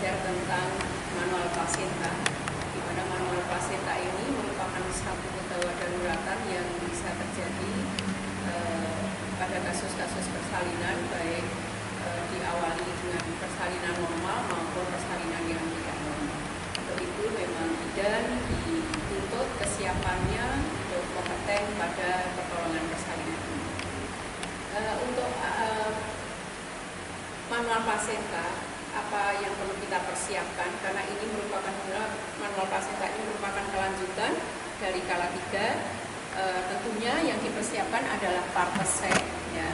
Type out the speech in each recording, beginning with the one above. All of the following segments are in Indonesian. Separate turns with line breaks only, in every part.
belajar tentang manual plasenta, di mana manual plasenta ini merupakan satu gawat daruratan yang bisa terjadi pada kasus-kasus persalinan, baik diawali dengan persalinan normal maupun persalinan yang tidak normal. Untuk itu memang bidan dituntut kesiapannya untuk kompeten pada pertolongan persalinan ini. Untuk manual plasenta, apa yang perlu kita persiapkan, karena ini merupakan manual plasenta ini merupakan kelanjutan dari Kala 3. Tentunya yang dipersiapkan adalah partesek, ya,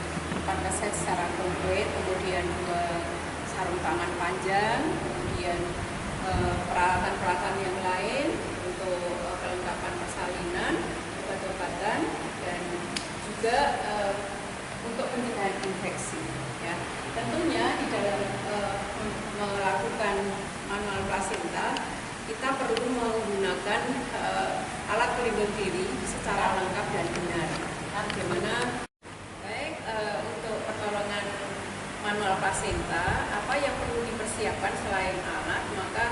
partesek secara konkret, kemudian sarung tangan panjang, kemudian peralatan-peralatan yang lain untuk kelengkapan persalinan, obat-obatan, dan juga untuk pencegahan infeksi. Ya. Tentunya di dalam melakukan manual plasenta, kita perlu menggunakan alat pelindung diri secara lengkap dan benar. Bagaimana? Baik, untuk pertolongan manual plasenta, apa yang perlu dipersiapkan selain alat, maka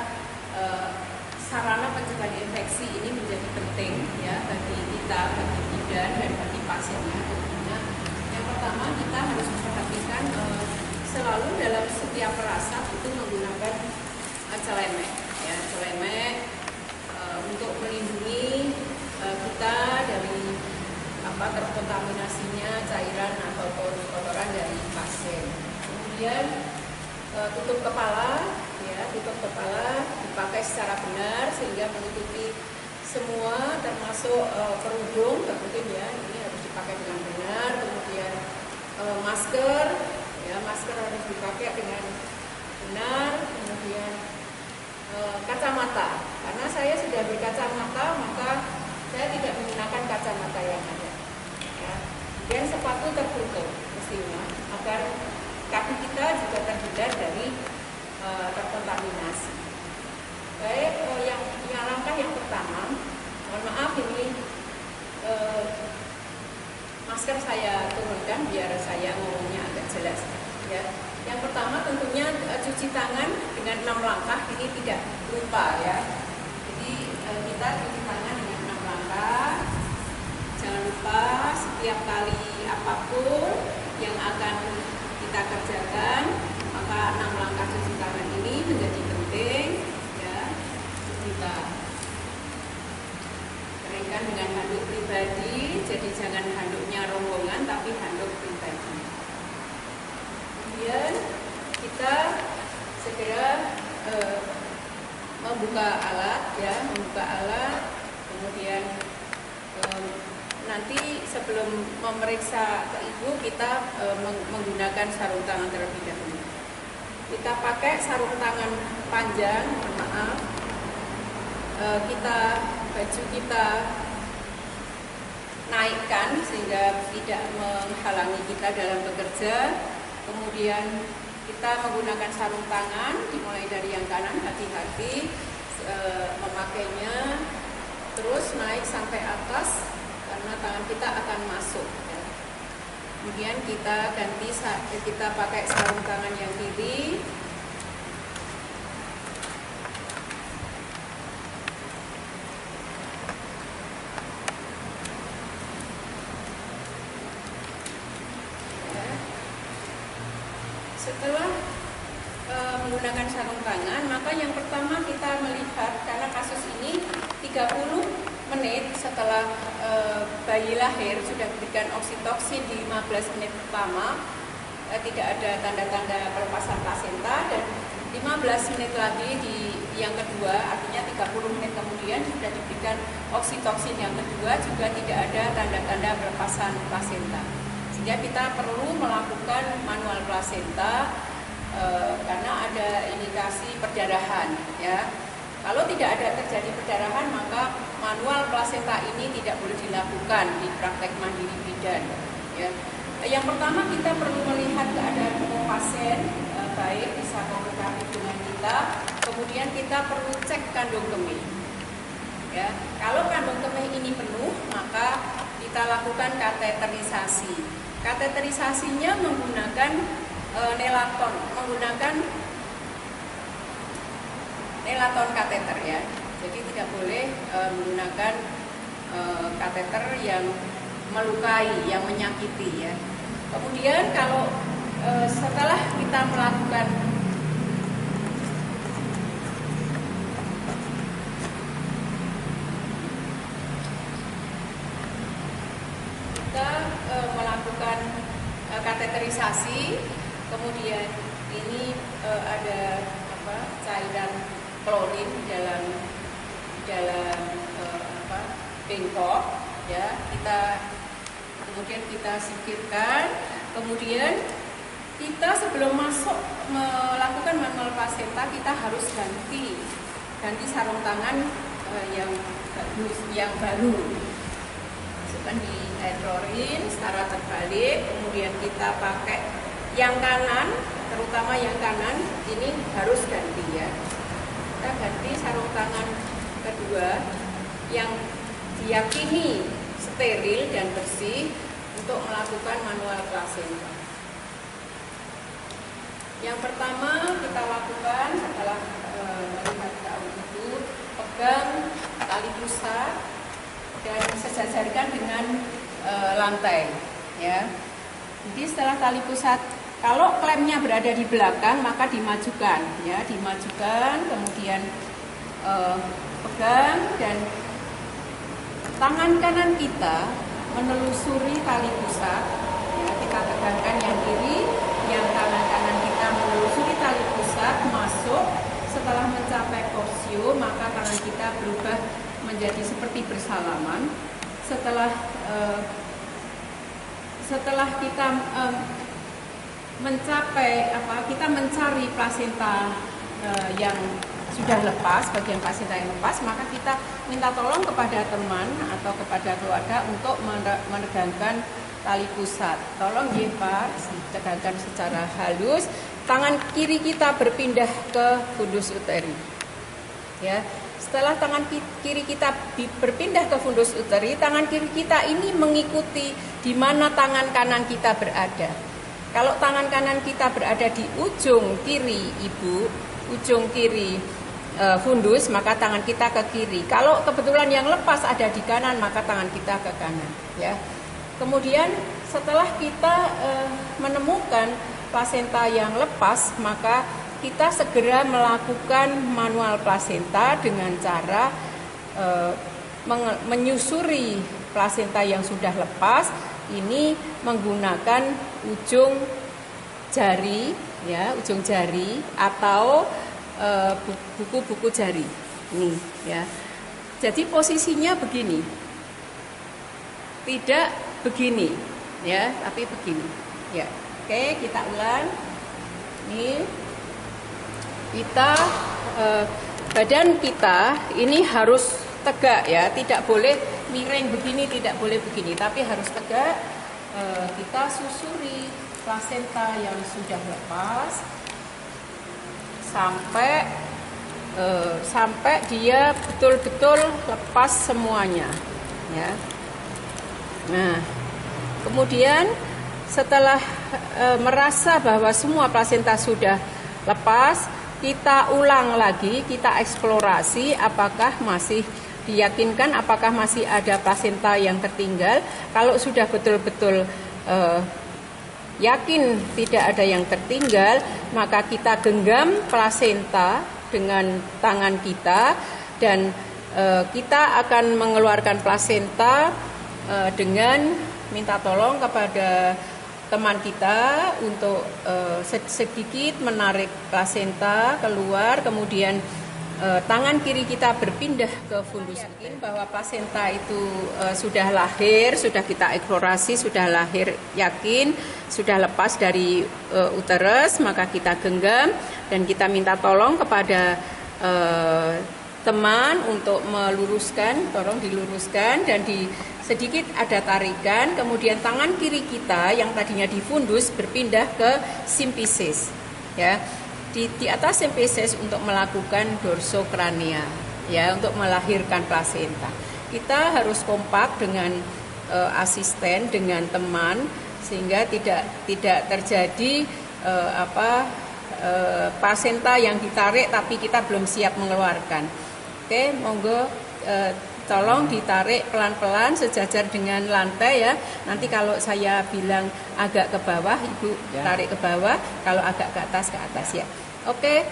sarana pencegahan infeksi ini menjadi penting, ya, bagi kita, bagi bidan dan bagi pasiennya. Tentunya yang pertama kita harus memperhatikan selalu dalam setiap perasaan itu menggunakan celemek, ya, celemek untuk melindungi kita dari terkontaminasinya cairan atau kotoran dari pasien. Kemudian tutup kepala, ya, tutup kepala dipakai secara benar sehingga menutupi semua, termasuk kerudung, mungkin ya, ini harus dipakai dengan benar. Kemudian masker, ya, masker harus dipakai dengan benar. Kemudian kacamata, karena saya sudah berkacamata, maka saya tidak menggunakan kacamata yang ada. Ya. Dan sepatu tertutup mestinya agar kaki kita juga terhindar dari terkontaminasi. Baik, yang langkah yang pertama, mohon maaf ini masker saya turunkan biar saya ngomongnya agak jelas. Ya. Yang pertama tentunya cuci tangan dengan 6 langkah, ini tidak lupa, ya. Jadi kita cuci tangan dengan 6 langkah. Jangan lupa setiap kali apapun yang akan kita kerjakan, maka 6 langkah cuci tangan ini menjadi penting, ya. Kita keringkan dengan handuk pribadi, jadi jangan handuknya rombongan tapi handuk pribadi. Kemudian kita segera membuka alat, ya, membuka alat. Kemudian nanti sebelum memeriksa ke ibu kita menggunakan sarung tangan terlebih dahulu. Kita pakai sarung tangan panjang, maaf. Baju kita naikkan sehingga tidak menghalangi kita dalam bekerja. Kemudian kita menggunakan sarung tangan, dimulai dari yang kanan, hati-hati memakainya, terus naik sampai atas karena tangan kita akan masuk. Ya. Kemudian kita pakai sarung tangan yang kiri. Setelah menggunakan sarung tangan, maka yang pertama kita melihat, karena kasus ini 30 menit setelah bayi lahir sudah diberikan oksitoksin di 15 menit pertama, tidak ada tanda-tanda pelepasan plasenta, dan 15 menit lagi di yang kedua, artinya 30 menit kemudian sudah diberikan oksitoksin yang kedua, juga tidak ada tanda-tanda pelepasan plasenta. Sehingga kita perlu melakukan manual plasenta karena ada indikasi perdarahan, ya. Kalau tidak ada terjadi perdarahan, maka manual plasenta ini tidak boleh dilakukan di praktek mandiri bidan, ya. Yang pertama kita perlu melihat keadaan pasien, baik bisa komunikatif dengan kita. Kemudian kita perlu cek kandung kemih, ya. Kalau kandung kemih ini penuh, maka kita lakukan kateterisasi. Kateterisasinya menggunakan nelaton, menggunakan nelaton kateter ya. Jadi tidak boleh menggunakan kateter yang melukai, yang menyakiti ya. Kemudian kalau setelah kita melakukan kateterisasi, kemudian ini ada cairan klorin di dalam bengkok ya, kemudian kita singkirkan, kemudian kita sebelum masuk melakukan manual placenta kita harus ganti sarung tangan yang bagus, yang baru. Masukkan di air klorin secara terbalik, kemudian kita pakai yang kanan, terutama yang kanan ini harus ganti ya. Kita ganti sarung tangan kedua yang diyakini steril dan bersih untuk melakukan manual placenta. Yang pertama kita lakukan setelah melihat KU itu, pegang tali pusat dan sejajarkan dengan lantai ya. Jadi setelah tali pusat, kalau klemnya berada di belakang maka dimajukan ya, kemudian pegang dan tangan kanan kita menelusuri tali pusat ya, kita tegangkan yang kiri, yang kanan kita menelusuri tali pusat masuk. Setelah mencapai korsio maka tangan kita berubah menjadi seperti bersalaman. Setelah kita kita mencari plasenta yang sudah lepas, bagian plasenta yang lepas, maka kita minta tolong kepada teman atau kepada keluarga untuk menegangkan tali pusat. Tolong ya Pak, tegangkan secara halus. Tangan kiri kita berpindah ke fundus uteri. Ya. Setelah tangan kiri kita berpindah ke fundus uteri, tangan kiri kita ini mengikuti di mana tangan kanan kita berada. Kalau tangan kanan kita berada di ujung kiri ibu, ujung kiri fundus, maka tangan kita ke kiri. Kalau kebetulan yang lepas ada di kanan, maka tangan kita ke kanan. Ya. Kemudian setelah kita menemukan plasenta yang lepas, maka kita segera melakukan manual placenta dengan cara menyusuri plasenta yang sudah lepas. Ini menggunakan ujung jari, ya, ujung jari atau buku-buku jari. Ini, ya. Jadi posisinya begini, tidak begini, ya, tapi begini. Ya, oke, kita ulang. Ini. Badan kita ini harus tegak ya, tidak boleh miring begini, tidak boleh begini, tapi harus tegak. Kita susuri plasenta yang sudah lepas sampai dia betul-betul lepas semuanya ya. Nah, kemudian setelah merasa bahwa semua plasenta sudah lepas, kita ulang lagi, kita eksplorasi apakah masih diyakinkan, apakah masih ada plasenta yang tertinggal. Kalau sudah betul-betul yakin tidak ada yang tertinggal, maka kita genggam plasenta dengan tangan kita dan kita akan mengeluarkan plasenta dengan minta tolong kepada teman kita untuk sedikit menarik plasenta keluar, kemudian tangan kiri kita berpindah ke fundus. Yakin bahwa plasenta itu sudah lahir, sudah kita eksplorasi, sudah lahir, yakin sudah lepas dari uterus, maka kita genggam dan kita minta tolong kepada teman untuk meluruskan, tolong diluruskan dan sedikit ada tarikan, kemudian tangan kiri kita yang tadinya di fundus berpindah ke simpisis, ya, di atas simpisis untuk melakukan dorsokranea, ya, untuk melahirkan plasenta. Kita harus kompak dengan asisten, dengan teman, sehingga tidak terjadi plasenta yang ditarik tapi kita belum siap mengeluarkan. Oke, monggo tolong ditarik pelan-pelan sejajar dengan lantai ya. Nanti kalau saya bilang agak ke bawah, Ibu tarik ke bawah. Kalau agak ke atas ya. Oke,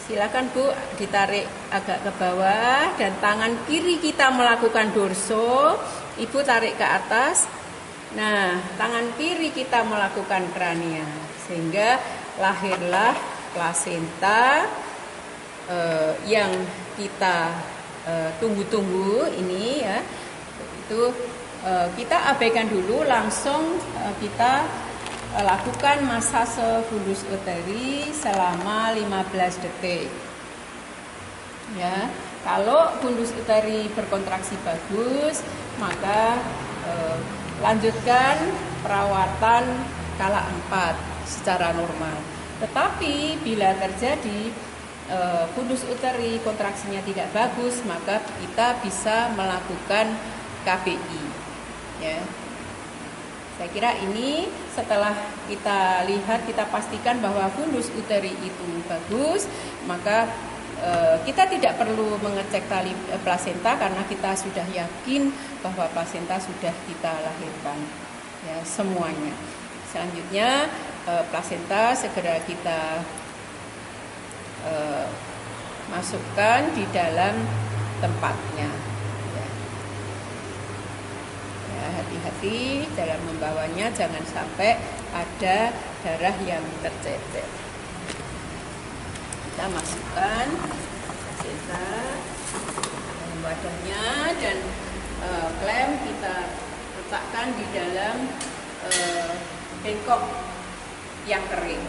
silakan Bu, ditarik agak ke bawah. Dan tangan kiri kita melakukan dorso, Ibu tarik ke atas. Nah, tangan kiri kita melakukan krania. Sehingga lahirlah plasenta yang kita tunggu-tunggu ini ya. Itu kita abaikan dulu, langsung kita lakukan masase fundus uteri selama 15 detik. Ya, kalau fundus uteri berkontraksi bagus, maka lanjutkan perawatan kala 4 secara normal. Tetapi bila terjadi fundus uteri kontraksinya tidak bagus, maka kita bisa melakukan KBI. Ya, saya kira ini setelah kita lihat, kita pastikan bahwa fundus uteri itu bagus, maka kita tidak perlu mengecek tali plasenta karena kita sudah yakin bahwa plasenta sudah kita lahirkan. Ya, semuanya. Selanjutnya plasenta segera kita masukkan di dalam tempatnya. Ya, hati-hati dalam membawanya, jangan sampai ada darah yang tercecer. Kita masukkan plasenta dalam wadahnya dan klem kita letakkan di dalam bengkok yang kering.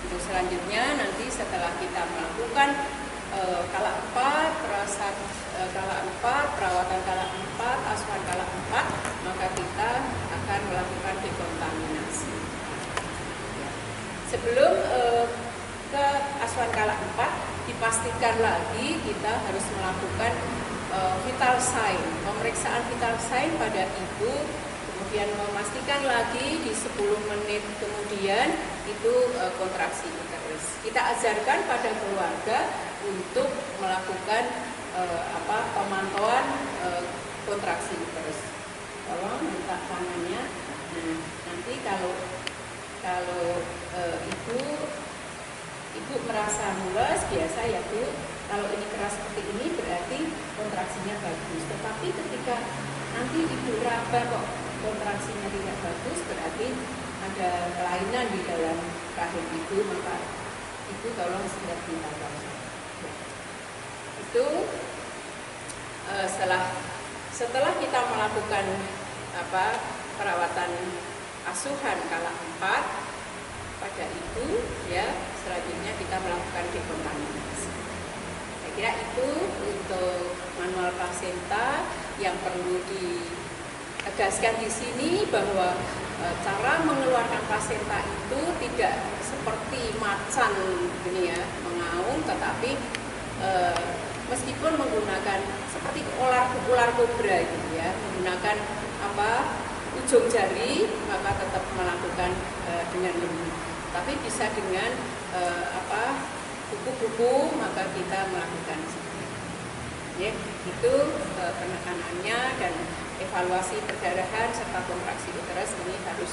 Untuk selanjutnya nanti setelah kita melakukan kala 4, perawatan kala 4, asuhan kala 4, maka kita akan melakukan dekontaminasi. Sebelum ke asuhan kala 4, dipastikan lagi kita harus melakukan vital sign, pemeriksaan vital sign pada ibu. Kemudian memastikan lagi di 10 menit kemudian itu kontraksi uterus. Kita ajarkan pada keluarga untuk melakukan pemantauan kontraksi uterus. Tolong minta tangannya. Nah, nanti kalau ibu merasa mules, biasa ya Bu. Kalau ini keras seperti ini berarti kontraksinya bagus. Tetapi ketika nanti ibu raba kok kontraksinya tidak bagus, berarti ada kelainan di dalam rahim ibu, maka ibu tolong segera ditangani. Itu setelah kita melakukan perawatan asuhan kala 4 pada ibu, ya selanjutnya kita melakukan dekontaminasi. Saya kira itu untuk manual plasenta yang perlu ditegaskan di sini, bahwa cara mengeluarkan plasenta itu tidak seperti macan ini ya, mengaum, tetapi meskipun menggunakan seperti ular kobra gitu ya, menggunakan ujung jari, maka tetap melakukan dengan lembut. Tapi bisa dengan kuku-kuku, maka kita melakukan seperti itu. Ya, itu penekanannya, dan evaluasi perdarahan serta kontraksi uterus ini harus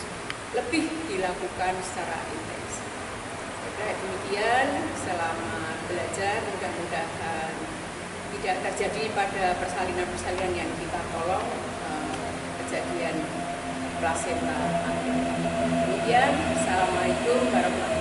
lebih dilakukan secara intens. Demikian selama belajar, mudah-mudahan tidak terjadi pada persalinan-persalinan yang kita tolong kejadian plasenta. Demikian, assalamualaikum warahmatullahi wabarakatuh.